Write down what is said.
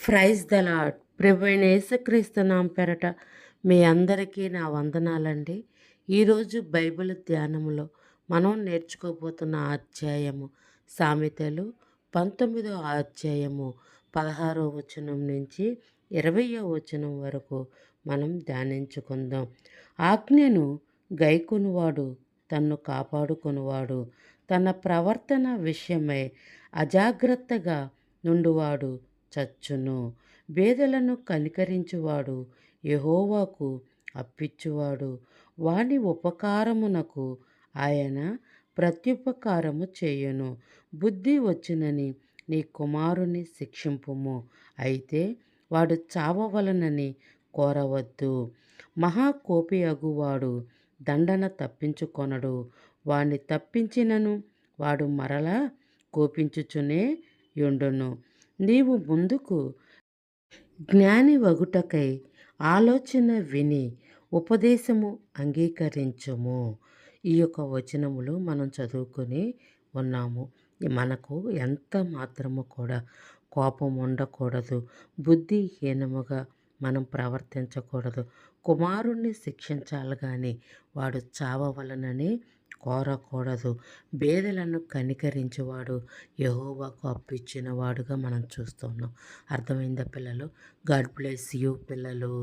Praise the lord. ప్రభువైన యేసుక్రీస్తు నామం పేరట మీ అందరికీ నా వందనాలండి. ఈరోజు బైబిల్ ధ్యానములో మనం నేర్చుకోబోతున్న అధ్యాయము సామెతలు 19వ అధ్యాయము 16వ వచనం నుంచి 20వ వచనం వరకు మనం ధ్యానించుకుందాం. ఆజ్ఞను గైకొనువాడు తన్ను కాపాడుకొనువాడు, తన ప్రవర్తన విషయమై అజాగ్రత్తగా నుండువాడు చచ్చును. బేదలను కనికరించువాడు యెహోవాకు అప్పిచ్చువాడు, వాని ఉపకారమునకు ఆయన ప్రత్యుపకారము చేయును. బుద్ధి వచ్చునని నీ కుమారుని శిక్షింపుము, అయితే వాడు చావవలనని కోరవద్దు. మహాకోపి అగువాడు దండన తప్పించుకొనడు, వాణ్ణి తప్పించినను వాడు మరలా కోపించుచునే యుండును. నీవు ముందుకు జ్ఞాని వగుటకై ఆలోచన విని ఉపదేశము అంగీకరించుము. ఈ యొక్క వచనములు మనం చదువుకొని ఉన్నాము. మనకు ఎంత మాత్రము కూడా కోపం ఉండకూడదు, బుద్ధిహీనముగా మనం ప్రవర్తించకూడదు. కుమారుణ్ణి శిక్షించాలి కానీ వాడు చావవలనని కోరకూడదు. బేదలను కనికరించేవాడు యెహోవాకు అప్పిచ్చిన వాడుగా మనం చూస్తున్నాం. అర్థమైందా పిల్లలు? గాడ్ బ్లెస్ యూ పిల్లలు.